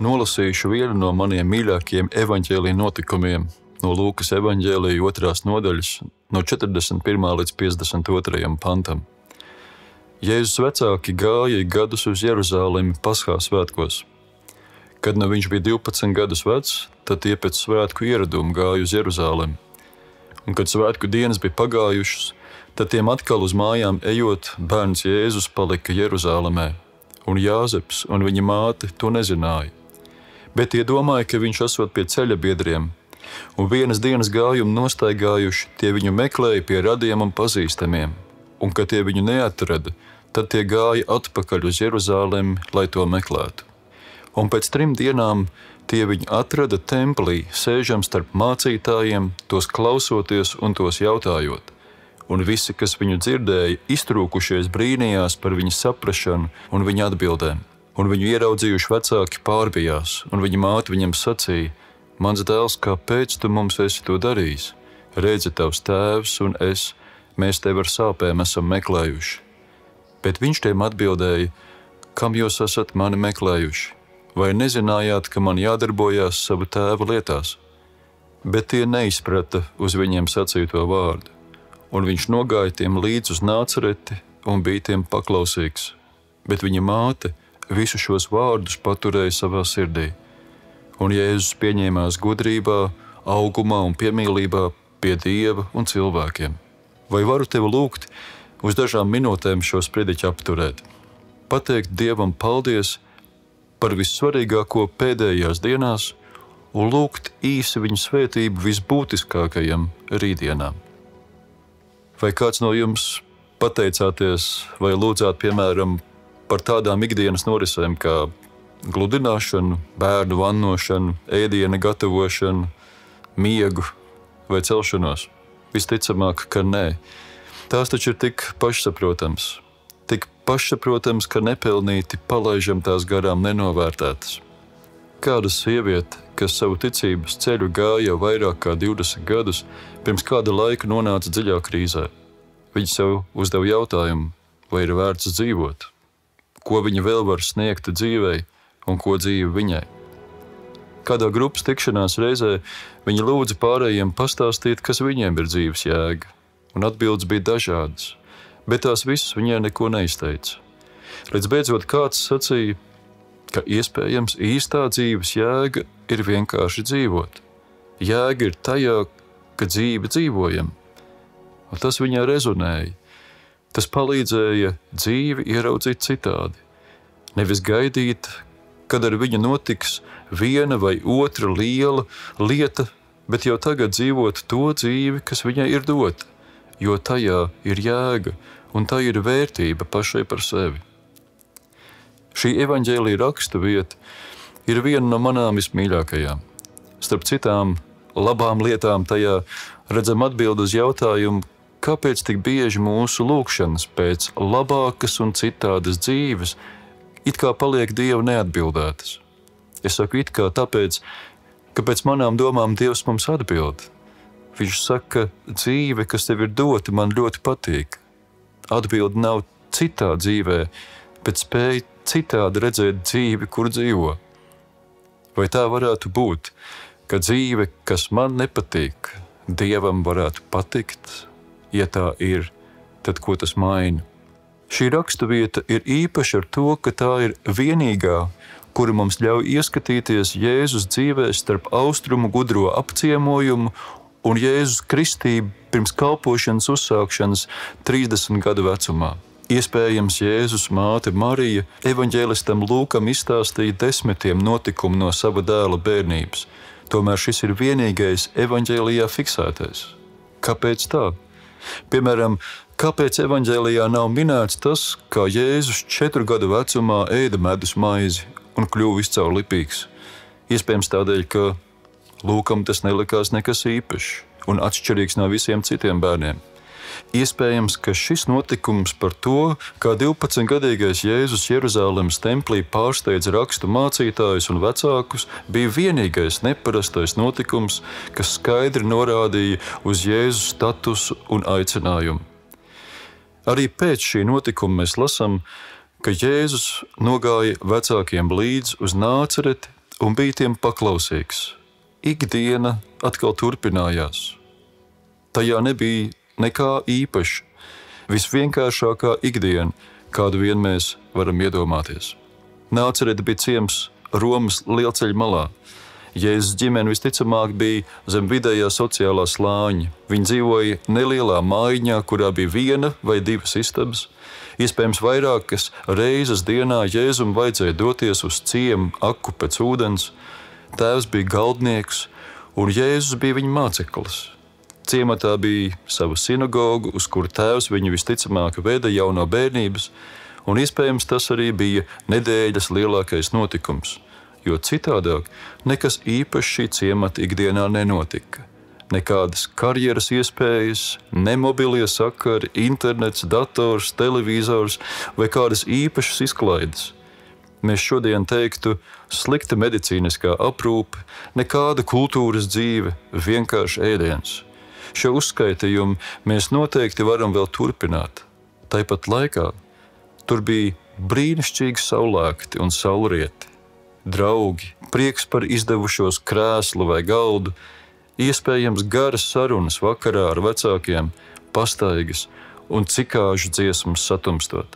nolasīšu vienu no maniem mīļākajiem evaņģēlija notikumiem no Lūkas evaņģēlija 2. nodaļas, no 41. līdz 52. pantam. Jēzus vecāki gāja gadus uz Jeruzālemi Paskā svētkos. Kad nu viņš bija 12 gadus vecs, tad tie pēc svētku ieraduma gāja uz Jeruzālemi. Un kad svētku dienas bija pagājušas, tad tiem atkal uz mājām ejot, bērns Jēzus palika Jeruzālemē, un Jāzeps un viņa māte to nezināja. Bet tie domāja, ka viņš esot pie ceļa biedriem, un vienas dienas gājumu nostaigājuši, tie viņu meklēja pie radiem un pazīstamiem, un kad tie viņu neatrada, tad tie gāja atpakaļ uz Jeruzālemi, lai to meklētu. Un pēc 3 dienām tie viņu atrada templī, sēžam starp mācītājiem, tos klausoties un tos jautājot. Un visi, kas viņu dzirdēja, iztrūkušies brīnījās par viņa saprašanu un viņa atbildēm. Un viņu ieraudzījuši vecāki pārbijās, un viņa māte viņam sacīja: Mans dēls, kāpēc tu mums esi to darījis? Redzi, tavs tēvs un es, mēs tevi ar sāpēm esam meklējuši. Bet viņš tiem atbildēja: Kam jūs esat mani meklējuši? Vai nezinājāt, ka man jādarbojās sava tēva lietās? Bet tie neizprata uz viņiem sacīto vārdu, un viņš nogāja tiem līdz uz Nācereti un bija tiem paklausīgs. Bet viņa māte visu šos vārdus paturēja savā sirdī. Un Jēzus pieņēmās gudrībā, augumā un piemīlībā pie Dieva un cilvēkiem. Vai varu tevi lūgt uz dažām minūtēm šo sprediķu apturēt? Pateikt Dievam paldies par vissvarīgāko pēdējās dienās un lūgt īsi viņa svētību visbūtiskākajam rītdienām. Vai kāds no jums pateicāties vai lūdzāt, piemēram, par tādām ikdienas norisēm kā gludināšanu, bērnu vannošanu, ēdiena gatavošanu, miegu vai celšanos? Visticamāk, ka nē. Tās taču ir tik pašsaprotams. Tik pašsaprotams, ka nepelnīti palaižam tās garām nenovērtētas. Kāda sieviete, kas savu ticības ceļu gāja jau vairāk kā 20 gadus, pirms kāda laika nonāca dziļā krīzē. Viņa sev uzdeva jautājumu, vai ir vērts dzīvot, ko viņa vēl var sniegt dzīvei un ko dzīve viņai. Kādā grupas tikšanās reizē viņa lūdza pārējiem pastāstīt, kas viņiem ir dzīves jēga, un atbildes bija dažādas. Bet tās visas viņai neko neizteica. Līdz beidzot kāds sacīja, ka iespējams īstā dzīves jēga ir vienkārši dzīvot. Jēga ir tajā, ka dzīvi dzīvojam. Un tas viņai rezonēja. Tas palīdzēja dzīvi ieraudzīt citādi. Nevis gaidīt, kad ar viņu notiks viena vai otra liela lieta, bet jau tagad dzīvot to dzīvi, kas viņai ir dota, jo tajā ir jēga. Un tā ir vērtība pašai par sevi. Šī evaņģēlija rakstu vieta ir viena no manām vismīļākajām. Starp citām labām lietām tajā redzam atbildi uz jautājumu, kāpēc tik bieži mūsu lūgšanas pēc labākas un citādas dzīves it kā paliek Dievu neatbildētas. Es saku it kā tāpēc, ka pēc manām domām Dievs mums atbild. Viņš saka, dzīve, kas tev ir dota, man ļoti patīk. Atbilde nav citā dzīvē, bet spēja citādi redzēt dzīvi, kur dzīvo. Vai tā varētu būt, ka dzīve, kas man nepatīk, Dievam varētu patikt? Ja tā ir, tad ko tas maina? Šī raksturvieta ir īpaša ar to, ka tā ir vienīgā, kura mums ļauj ieskatīties Jēzus dzīvē starp austrumu gudro apciemojumu un Jēzus kristību pirms kalpošanas uzsākšanas 30 gadu vecumā. Iespējams, Jēzus māte Marija evaņģēlistam Lūkam izstāstīja 10 notikumu no sava dēla bērnības. Tomēr šis ir vienīgais evaņģēlijā fiksētais. Kāpēc tā? Piemēram, kāpēc evaņģēlijā nav minēts tas, kā Jēzus 4 gadu vecumā ēda medus maizi un kļuva izcaur lipīgs? Iespējams tādēļ, ka Lūkam tas nelikās nekas īpašs un atšķirīgs no visiem citiem bērniem. Iespējams, ka šis notikums par to, kā 12-gadīgais Jēzus Jeruzālemes templī pārsteidza rakstu mācītājus un vecākus, bija vienīgais neparastais notikums, kas skaidri norādīja uz Jēzus statusu un aicinājumu. Arī pēc šī notikuma mēs lasām, ka Jēzus nogāja vecākiem līdz uz Nācereti un bija tiem paklausīgs. Ikdiena atkal turpinājās. Tajā nebija nekā īpaša, visvienkāršākā ikdiena, kādu vien mēs varam iedomāties. Nācerete bija ciems Romas lielceļa malā. Jēzus ģimene visticamāk bija zem vidējā sociālā slāņa. Viņi dzīvoja nelielā mājiņā, kurā bija viena vai divas istabas. Iespējams, vairākas reizes dienā Jēzum vajadzēja doties uz ciemu aku pēc ūdens. Tēvs bija galdnieks, un Jēzus bija viņa māceklis. Ciematā bija sava sinagoga, uz kuru tēvs viņu visticamāk veda jau no bērnības, un iespējams tas arī bija nedēļas lielākais notikums, jo citādāk nekas īpašs šī ciemata ikdienā nenotika. Nekādas karjeras iespējas, ne mobilie sakari, internets, dators, televizors vai kādas īpašas izklaides. Mēs šodien teiktu slikta medicīniskā aprūpe, nekāda kultūras dzīve, vienkārši ēdiens. Šo uzskaitījumu mēs noteikti varam vēl turpināt. Tāpat laikā tur bija brīnišķīgi saulēkti un saulrieti, draugi, prieks par izdevušos krēslu vai galdu, iespējams garas sarunas vakarā ar vecākiem, pastaigas un cikāžu dziesmas satumstot.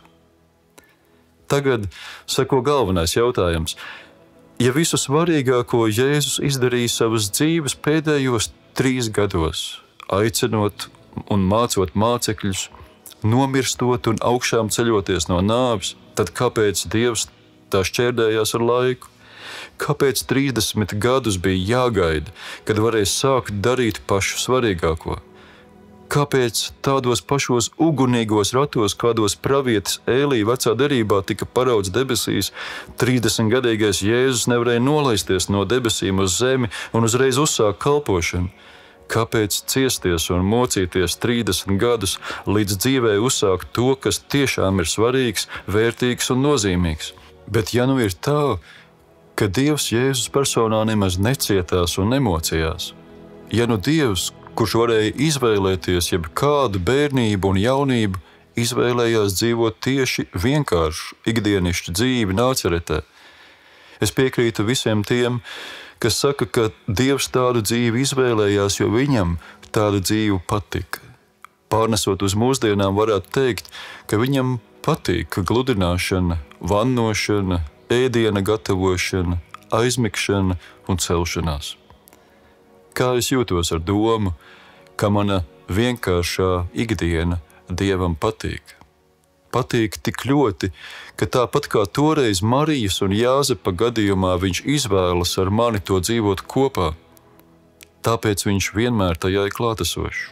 Tagad seko galvenais jautājums. Ja visu svarīgāko Jēzus izdarīja savas dzīves pēdējos 3 gados, aicinot un mācot mācekļus, nomirstot un augšām ceļoties no nāves, tad kāpēc Dievs tā šķērdējās ar laiku? Kāpēc 30 gadus bija jāgaida, kad varēs sākt darīt pašu svarīgāko? Kāpēc tādos pašos ugunīgos ratos, kādos pravietis Ēlija vecā derībā tika parauts debesīs, 30-gadīgais Jēzus nevarēja nolaisties no debesīm uz zemi un uzreiz uzsākt kalpošanu? Kāpēc ciesties un mocīties 30 gadus, līdz dzīvē uzsākt to, kas tiešām ir svarīgs, vērtīgs un nozīmīgs? Bet ja nu ir tā, ka Dievs Jēzus personā nemaz necietās un nemocījās, ja nu Dievs, kurš varēja izvēlēties jebkādu bērnību un jaunību, izvēlējās dzīvot tieši vienkāršu ikdienišķu dzīvi Nāceretē, es piekrītu visiem tiem, kas saka, ka Dievs tādu dzīvi izvēlējās, jo viņam tāda dzīve patika. Pārnesot uz mūsdienām, varētu teikt, ka viņam patīk gludināšana, vannošana, ēdiena gatavošana, aizmigšana un celšanās. Kā es jūtos ar domu, ka mana vienkāršā ikdiena Dievam patīk? Patīk tik ļoti, ka tāpat kā toreiz Marijas un Jāzepa gadījumā viņš izvēlas ar mani to dzīvot kopā. Tāpēc viņš vienmēr tajā ir klātesošs.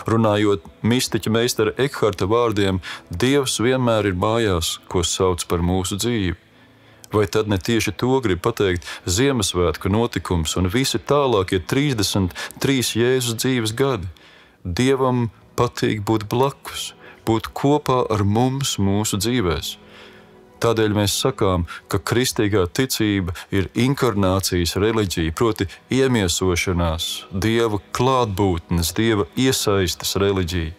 Runājot mistiķa meistara Ekharta vārdiem, Dievs vienmēr ir mājās, ko sauc par mūsu dzīvi. Vai tad ne tieši to grib pateikt Ziemassvētku notikums un visi tālākie 33 Jēzus dzīves gadi? Dievam patīk būt blakus, būt kopā ar mums mūsu dzīvēs. Tādēļ mēs sakām, ka kristīgā ticība ir inkarnācijas reliģija, proti iemiesošanās, Dieva klātbūtnes, Dieva iesaistes reliģija.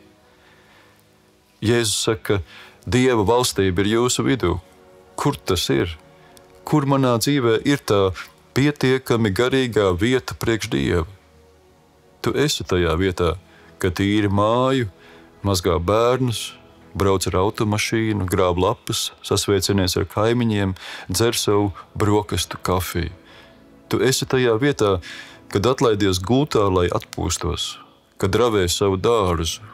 Jēzus saka, Dieva valstība ir jūsu vidū. Kur tas ir? Kur manā dzīvē ir tā pietiekami garīgā vieta priekš Dieva? Tu esi tajā vietā, kad tīri māju, mazgā bērnus, brauc ar automašīnu, grāb lapas, sasveicinies ar kaimiņiem, dzer savu brokastu kafiju. Tu esi tajā vietā, kad atlaidies gultā, lai atpūstos, kad ravē savu dārzu,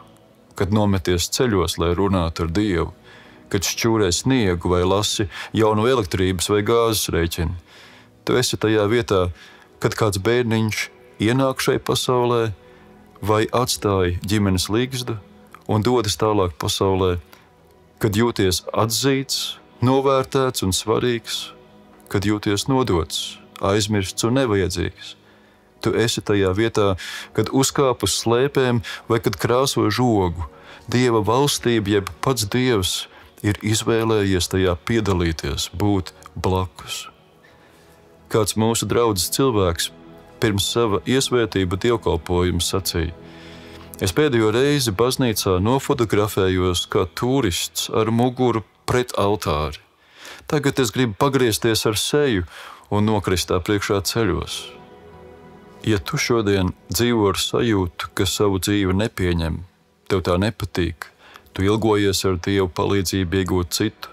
kad nometies ceļos, lai runātu ar Dievu, kad šķūrē sniegu vai lasi jaunu elektrības vai gāzes rēķinu. Tu esi tajā vietā, kad kāds bērniņš ienāk šai pasaulē vai atstāja ģimenes līgzdu un dodas tālāk pasaulē, kad jūties atzīts, novērtēts un svarīgs, kad jūties nodots, aizmirsts un nevajadzīgs. Tu esi tajā vietā, kad uzkāp uz slēpēm vai kad krāso žogu. Dieva valstība, jeb pats Dievs, ir izvēlējies tajā piedalīties, būt blakus. Kāds mūsu draudzes cilvēks pirms sava iesvētība dievkalpojuma sacīja: es pēdējo reizi baznīcā nofotografējos kā turists ar muguru pret altāri. Tagad es gribu pagriezties ar seju un nokrist tā priekšā ceļos. Ja tu šodien dzīvo ar sajūtu, ka savu dzīvi nepieņem, tev tā nepatīk, tu ilgojies ar Dievu palīdzību iegūt citu,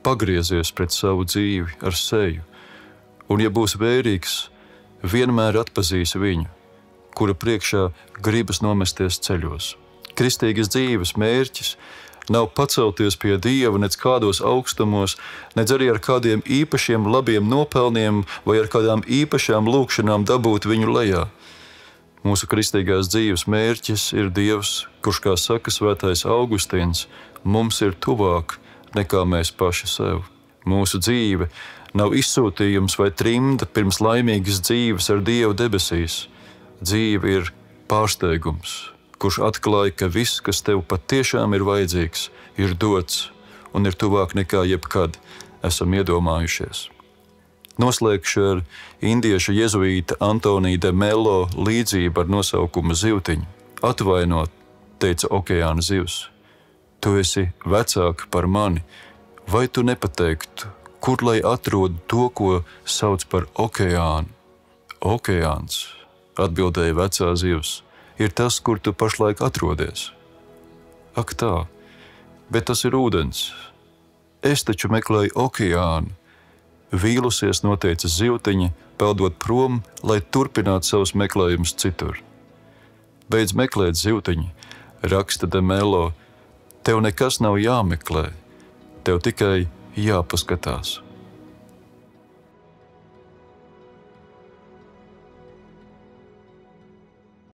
pagriezies pret savu dzīvi ar seju, un, ja būs vērīgs, vienmēr atpazīs viņu, kura priekšā gribas nomesties ceļos. Kristīgas dzīves mērķis nav pacelties pie Dieva nec kādos augstumos, nec arī ar kādiem īpašiem labiem nopelniem vai ar kādām īpašām lūkšanām dabūt viņu lejā. Mūsu kristīgās dzīves mērķis ir Dievs, kurš, kā saka svētais Augustīns, mums ir tuvāk nekā mēs paši sev. Mūsu dzīve nav izsūtījums vai trimda pirms laimīgas dzīves ar Dievu debesīs. Dzīve ir pārsteigums, kurš atklāja, ka viss, kas tev patiešām ir vajadzīgs, ir dots un ir tuvāk nekā jebkad esam iedomājušies. Noslēgšu ar indiešu jezuīta Antonija de Mello līdzību ar nosaukumu Zivtiņa. Atvainot, teica okeāna zivs, tu esi vecāka par mani, vai tu nepateiktu, kur lai atrodu to, ko sauc par okeānu? Okeāns, atbildēja vecā zivs, ir tas, kur tu pašlaik atrodies. Ak tā, bet tas ir ūdens. Es taču meklēju okeānu. Vīlusies, noteica Zivtiņa, peldot prom, lai turpinātu savus meklējumus citur. Beidz meklēt, Zivtiņa, raksta de Mello, tev nekas nav jāmeklē, tev tikai jāpaskatās.